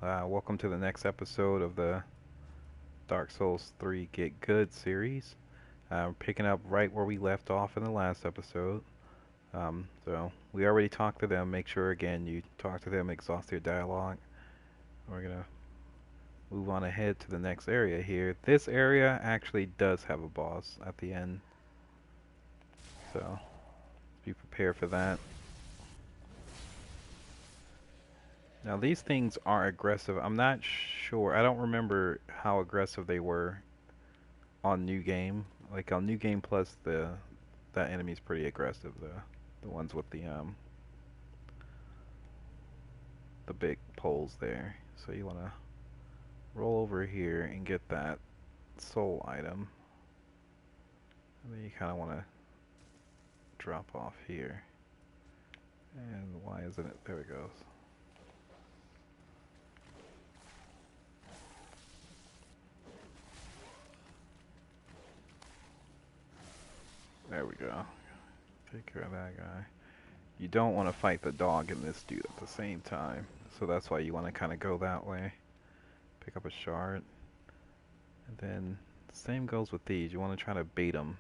Welcome to the next episode of the Dark Souls 3 Get Good series. Picking up right where we left off in the last episode. So we already talked to them. Make sure again you talk to them, exhaust their dialogue. We're gonna move on ahead to the next area here. This area actually does have a boss at the end, so be prepared for that. Now these things are aggressive. I'm not sure. I don't remember how aggressive they were on New Game. Like on New Game Plus, that enemy's pretty aggressive. The ones with the big poles there. So you wanna roll over here and get that soul item, and then you kind of wanna drop off here. And why isn't it? There it goes. There we go. Take care of that guy. You don't want to fight the dog and this dude at the same time. So that's why you want to kind of go that way. Pick up a shard. And then the same goes with these. You want to try to bait them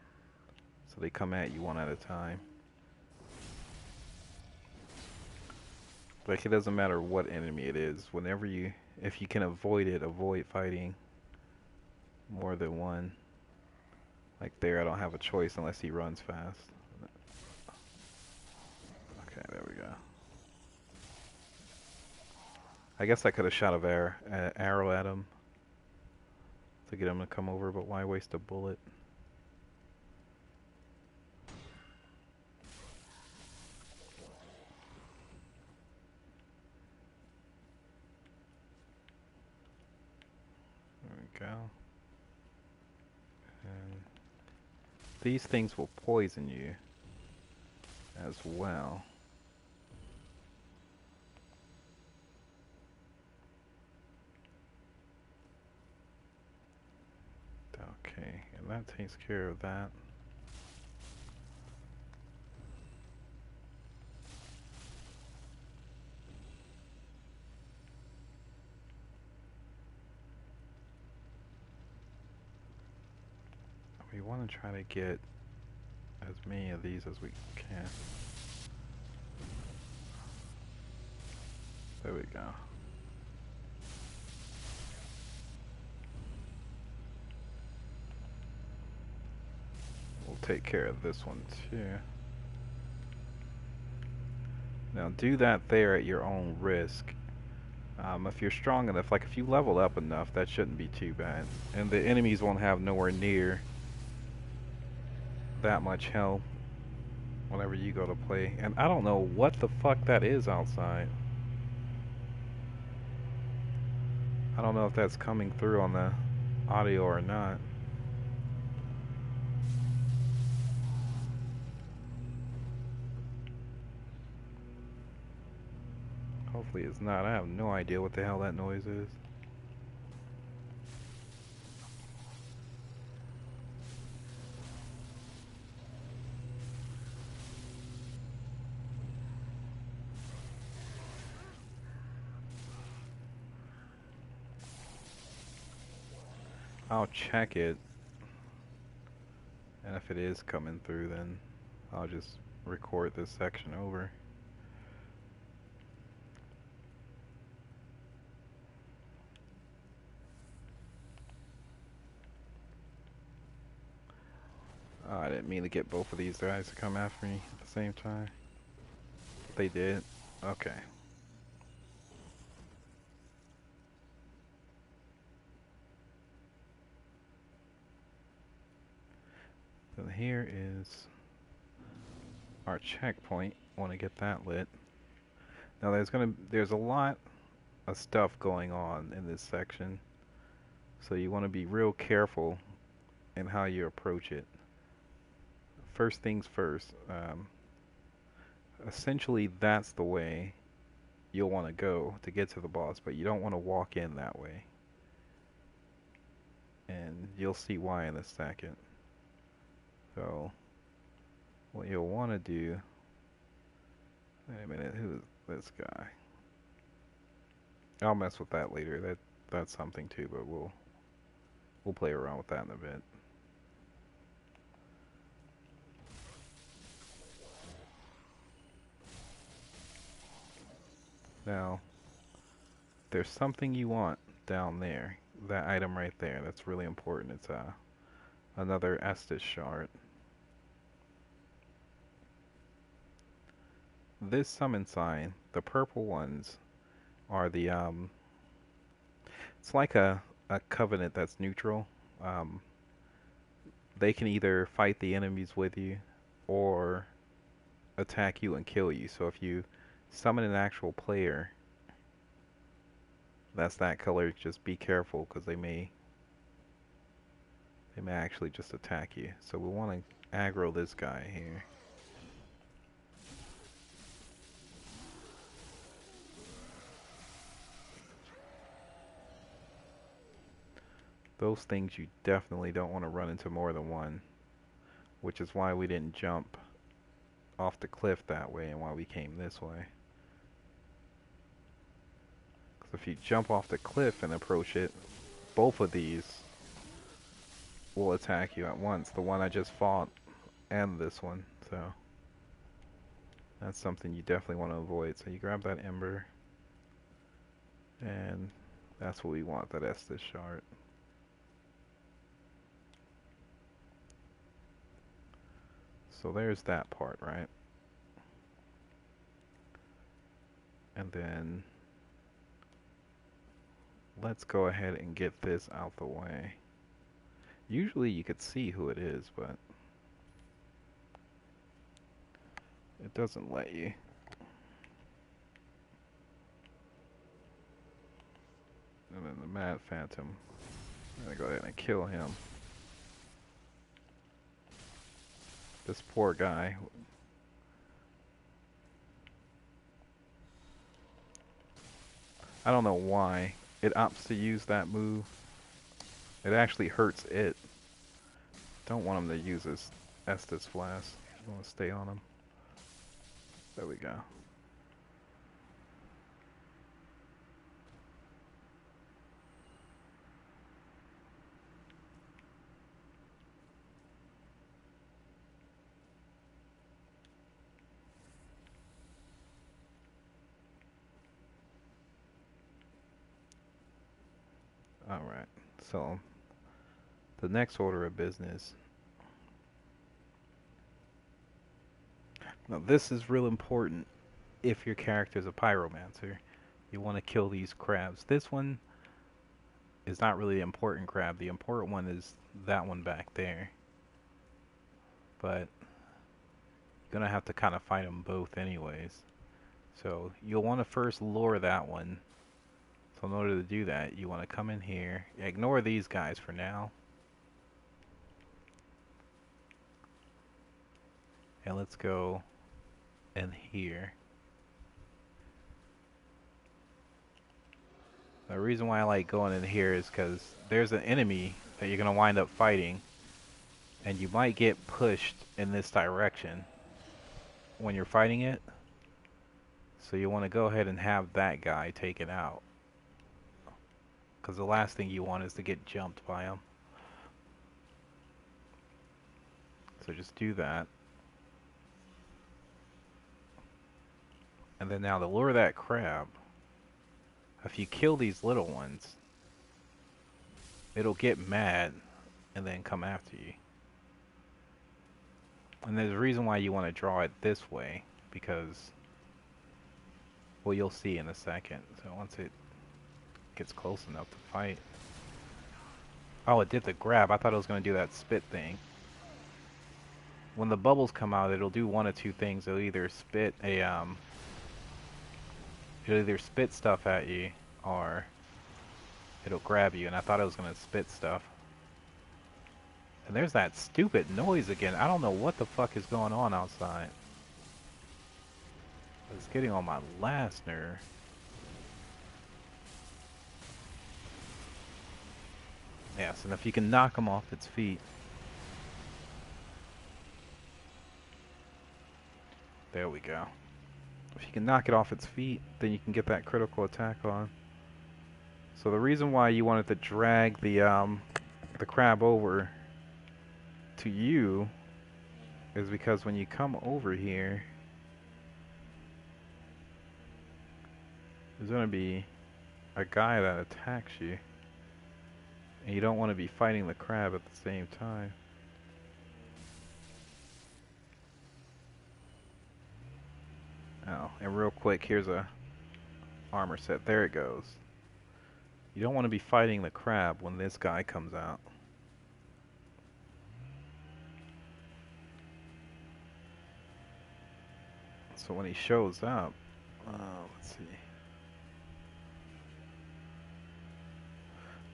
so they come at you one at a time. Like it doesn't matter what enemy it is. Whenever you, if you can avoid it, avoid fighting more than one. Like there, I don't have a choice unless he runs fast. Okay, there we go. I guess I could have shot a arrow at him to get him to come over, but why waste a bullet? There we go. And these things will poison you as well. Okay, and that takes care of that. We want to try to get as many of these as we can. There we go. We'll take care of this one too. Now do that there at your own risk. If you're strong enough, like if you level up enough, that shouldn't be too bad. And the enemies won't have nowhere near that much health whenever you go to play. And I don't know what the fuck that is outside. I don't know if that's coming through on the audio or not. Hopefully it's not. I have no idea what the hell that noise is. I'll check it, and if it is coming through, then I'll just record this section over. Oh, I didn't mean to get both of these guys to come after me at the same time. They did? Okay. So here is our checkpoint. Want to get that lit. Now there's a lot of stuff going on in this section, so you want to be real careful in how you approach it. First things first. Essentially, that's the way you'll want to go to get to the boss, but you don't want to walk in that way. And you'll see why in a second. So, what you'll want to do... Wait a minute, who is this guy? I'll mess with that later. That's something too, but we'll play around with that in a bit. Now, there's something you want down there. That item right there. That's really important. It's another Estus shard. This summon sign, the purple ones, are the it's like a covenant that's neutral. Um, they can either fight the enemies with you or attack you and kill you. So if you summon an actual player that's that color, just be careful because they may actually just attack you. So we want to aggro this guy here. Those things you definitely don't want to run into more than one, which is why we didn't jump off the cliff that way and why we came this way. Because if you jump off the cliff and approach it, both of these will attack you at once. The one I just fought and this one. So that's something you definitely want to avoid. So you grab that ember, and that's what we want, that Estus shard. So there's that part, right? And then let's go ahead and get this out the way. Usually you could see who it is, but it doesn't let you. And then the Mad Phantom. I'm gonna go ahead and kill him. This poor guy. I don't know why it opts to use that move. It actually hurts it. Don't want him to use his Estus Flask. I want to stay on him. There we go. Alright, so the next order of business. Now this is real important if your character is a pyromancer. You want to kill these crabs. This one is not really the important crab. The important one is that one back there. But you're going to have to kind of fight them both anyways. So you'll want to first lure that one. So in order to do that, you want to come in here. Ignore these guys for now. And let's go in here. The reason why I like going in here is because there's an enemy that you're going to wind up fighting. And you might get pushed in this direction when you're fighting it. So you want to go ahead and have that guy taken out. Because the last thing you want is to get jumped by him. So just do that. And then now to lure that crab, if you kill these little ones, it'll get mad and then come after you. And there's a reason why you want to draw it this way, because, well, you'll see in a second. So once it gets close enough to fight. Oh, it did the grab. I thought it was going to do that spit thing. When the bubbles come out, it'll do one of two things. It'll either spit stuff at you, or it'll grab you. And I thought it was going to spit stuff. And there's that stupid noise again. I don't know what the fuck is going on outside. It's getting on my last nerve. Yes, and if you can knock him off its feet. There we go. If you can knock it off its feet, then you can get that critical attack on. So the reason why you wanted to drag the crab over to you is because when you come over here, there's gonna be a guy that attacks you, and you don't want to be fighting the crab at the same time. Oh, and real quick, here's a armor set. There it goes. You don't want to be fighting the crab when this guy comes out. So when he shows up, let's see.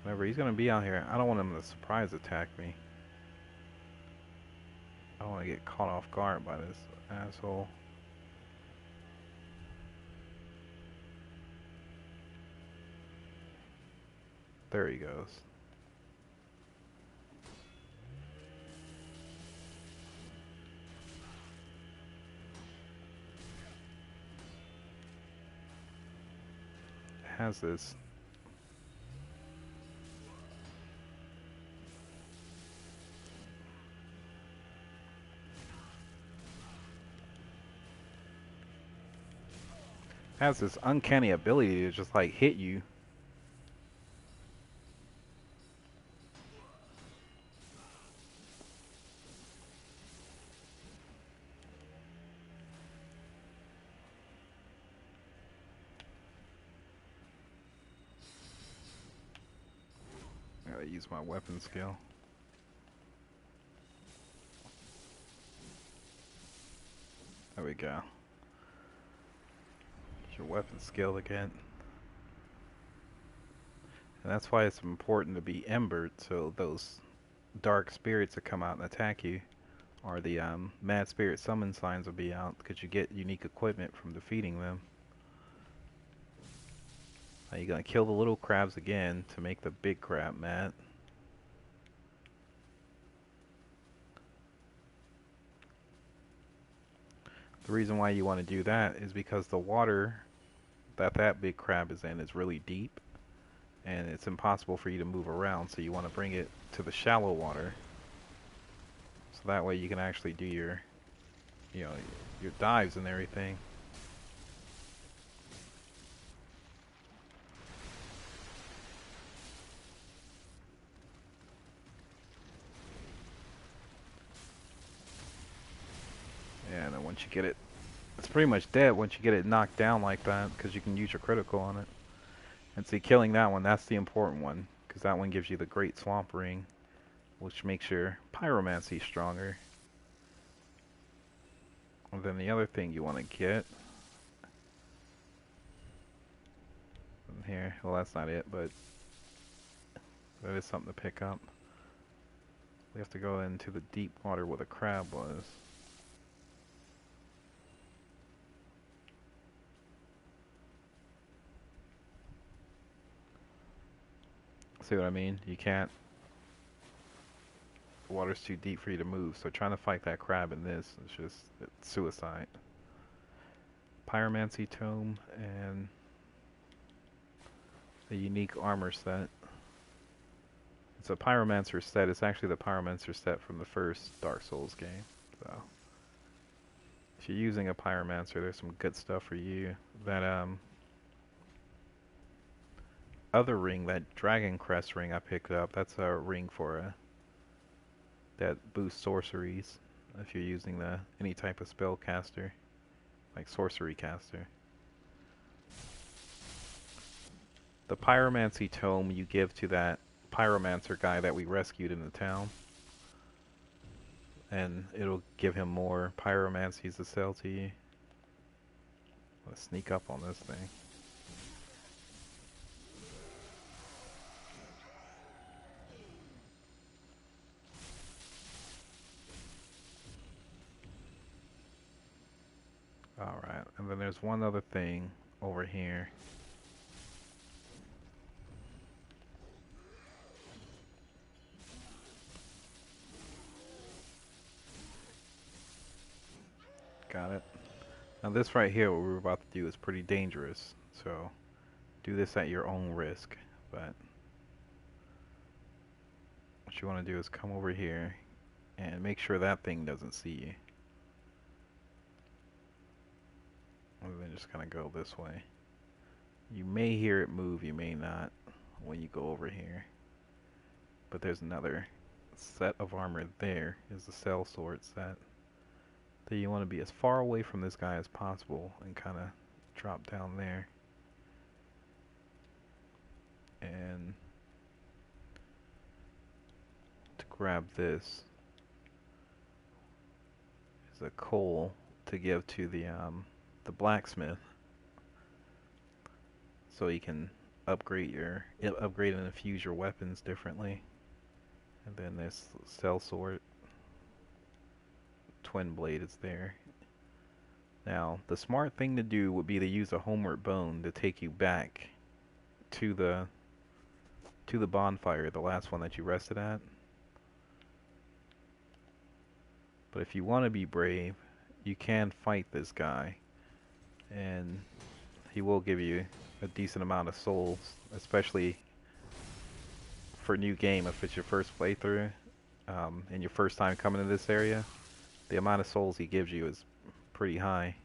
Whenever he's gonna be out here, I don't want him to surprise attack me. I don't want to get caught off guard by this asshole. There he goes. It has this uncanny ability to just like hit you. I gotta use my weapon skill. There we go. Get your weapon skill again. And that's why it's important to be embered, so those dark spirits that come out and attack you, or the mad spirit summon signs will be out, because you get unique equipment from defeating them. Now you're gonna kill the little crabs again to make the big crab mad. The reason why you want to do that is because the water that big crab is in is really deep, and it's impossible for you to move around, so you want to bring it to the shallow water, so that way you can actually do your, you know, your dives and everything. Yeah, and then once you get it, it's pretty much dead once you get it knocked down like that, because you can use your critical on it. And see, killing that one, that's the important one, because that one gives you the Great Swamp Ring, which makes your pyromancy stronger. And then the other thing you want to get here, well, that's not it, but that is something to pick up. We have to go into the deep water where the crab was. See what I mean? You can't. The water's too deep for you to move, so trying to fight that crab in this is just it's suicide. Pyromancy Tome and the unique armor set. It's a Pyromancer set. It's actually the Pyromancer set from the first Dark Souls game. So if you're using a Pyromancer, there's some good stuff for you. That other ring, that Dragon Crest ring I picked up, that's a ring for that boosts sorceries if you're using any type of spell caster, like sorcery caster. The Pyromancy Tome you give to that Pyromancer guy that we rescued in the town, and it'll give him more pyromancies to sell to you. Let's sneak up on this thing. Alright, and then there's one other thing over here. Got it. Now this right here, what we're about to do is pretty dangerous, so do this at your own risk. but what you want to do is come over here and make sure that thing doesn't see you. And then just kind of go this way. You may hear it move, you may not when you go over here. But there's another set of armor there, is the cell sword set. That you want to be as far away from this guy as possible and kind of drop down there. And to grab this is a coal to give to the blacksmith, so you can upgrade and infuse your weapons differently. And then this cell sword twin blade is there. Now, the smart thing to do would be to use a homeward bone to take you back to the bonfire, the last one that you rested at. But if you want to be brave, you can fight this guy, and he will give you a decent amount of souls, especially for a new game if it's your first playthrough, and your first time coming to this area. The amount of souls he gives you is pretty high.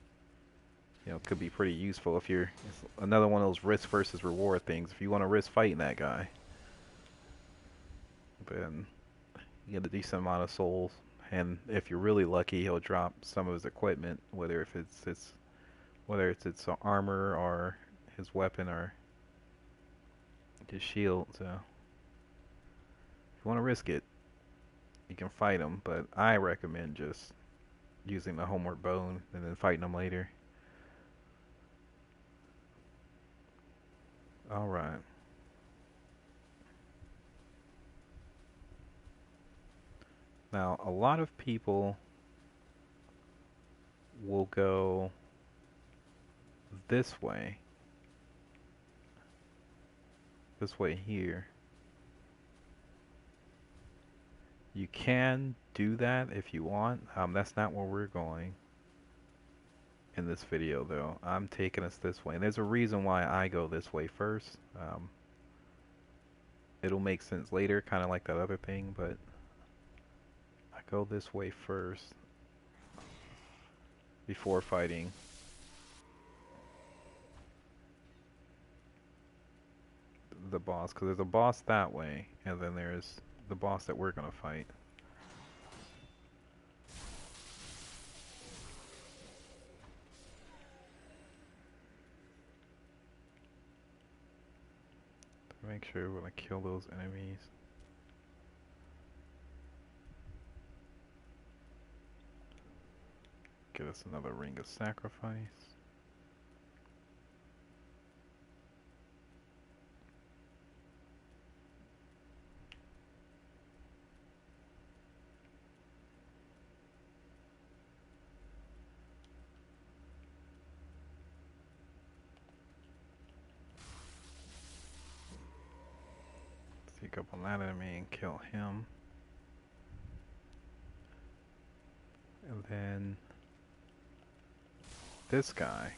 You know, it could be pretty useful if it's another one of those risk versus reward things. If you want to risk fighting that guy, then you get a decent amount of souls. And if you're really lucky, he'll drop some of his equipment, whether it's its armor or his weapon or his shield. So if you want to risk it, you can fight him. But I recommend just using the homeward bone and then fighting him later. All right. Now, a lot of people will go this way here. You can do that if you want. That's not where we're going in this video, though. I'm taking us this way, and there's a reason why I go this way first. It'll make sense later, kind of like that other thing, but I go this way first before fighting the boss, because there's a boss that way, and then there's the boss that we're gonna fight. Make sure we're gonna kill those enemies. Get us another ring of sacrifice. Sneak up on that enemy and kill him. And then this guy.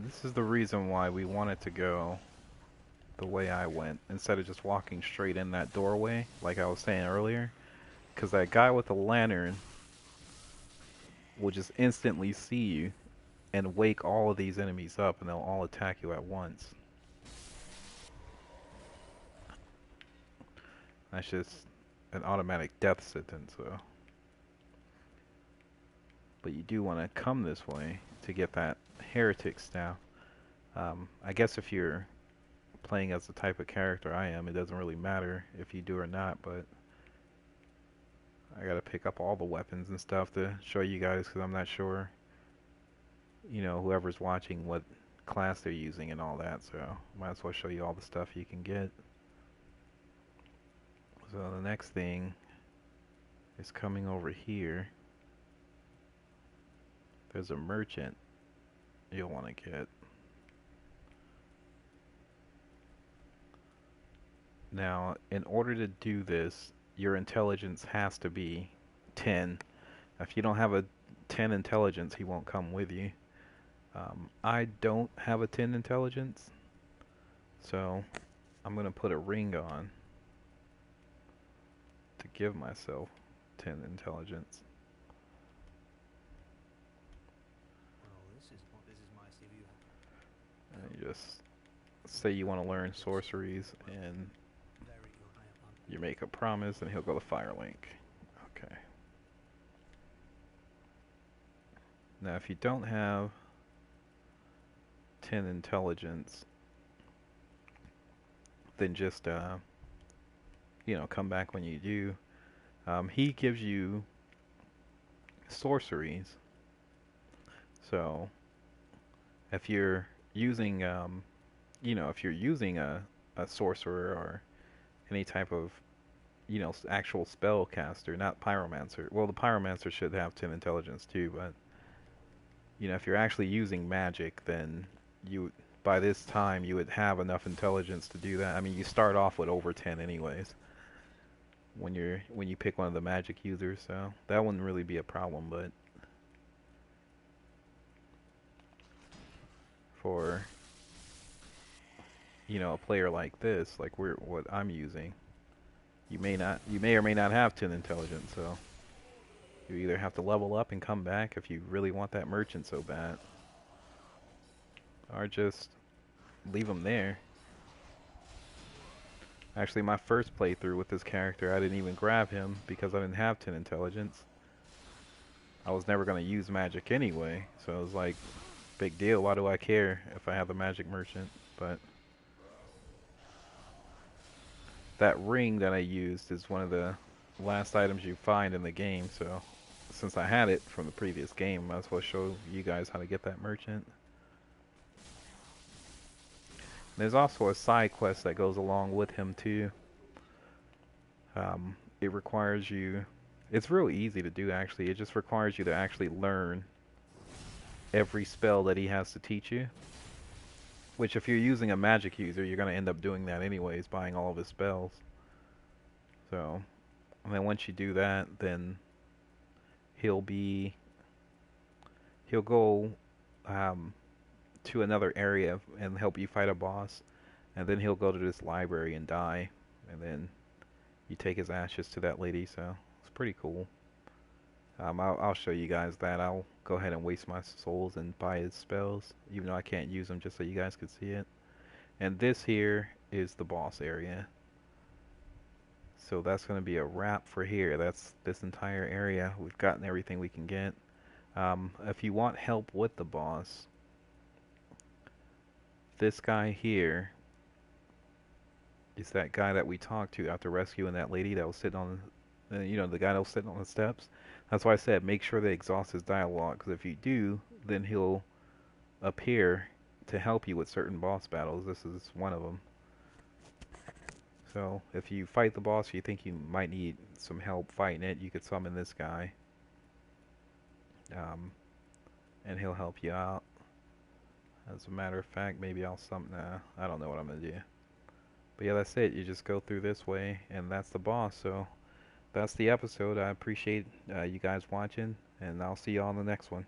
This is the reason why we wanted to go the way I went instead of just walking straight in that doorway like I was saying earlier, because that guy with the lantern will just instantly see you and wake all of these enemies up, and they'll all attack you at once. That's just an automatic death sentence, though. But you do want to come this way to get that heretic staff. I guess if you're playing as the type of character I am, it doesn't really matter if you do or not, but I gotta pick up all the weapons and stuff to show you guys, because I'm not sure, you know, whoever's watching what class they're using and all that, so might as well show you all the stuff you can get. So the next thing is coming over here. there's a merchant you'll want to get. Now, in order to do this, your intelligence has to be 10. If you don't have a 10 intelligence, he won't come with you. I don't have a 10 intelligence, so I'm going to put a ring on to give myself 10 intelligence. And you just say you want to learn sorceries, and you make a promise, and he'll go to Firelink. Okay. Now, if you don't have 10 intelligence, then just, come back when you do. He gives you sorceries. So, if you're using, if you're using a sorcerer or any type of, actual spellcaster, not pyromancer. Well, the pyromancer should have 10 intelligence too, but, if you're actually using magic, then by this time you would have enough intelligence to do that. I mean, you start off with over 10 anyways when you pick one of the magic users, so that wouldn't really be a problem. But for a player like this, like what I'm using, you may or may not have 10 intelligence, so you either have to level up and come back if you really want that merchant so bad, or just leave him there. Actually, my first playthrough with this character, I didn't even grab him because I didn't have 10 intelligence. I was never going to use magic anyway, so it was like, big deal, why do I care if I have the magic merchant? But that ring that I used is one of the last items you find in the game, so since I had it from the previous game, I might as well show you guys how to get that merchant. There's also a side quest that goes along with him too. It requires you, it's real easy to do actually, it just requires you to actually learn every spell that he has to teach you. Which if you're using a magic user, you're going to end up doing that anyways, buying all of his spells. So, and then once you do that, then he'll go to another area and help you fight a boss, and then he'll go to this library and die, and then you take his ashes to that lady, so it's pretty cool. I'll show you guys that. I'll go ahead and waste my souls and buy his spells, even though I can't use them, just so you guys can see it. And this here is the boss area. So that's going to be a wrap for here. That's this entire area. We've gotten everything we can get. If you want help with the boss, this guy here is that guy that we talked to after rescuing that lady that was sitting on, the guy that was sitting on the steps. That's why I said make sure they exhaust his dialogue, because if you do, then he'll appear to help you with certain boss battles. This is one of them. So if you fight the boss, you think you might need some help fighting it, you could summon this guy, and he'll help you out. As a matter of fact, maybe I'll summon. I don't know what I'm gonna do. But yeah, that's it. You just go through this way, and that's the boss. So that's the episode. I appreciate you guys watching, and I'll see you all in the next one.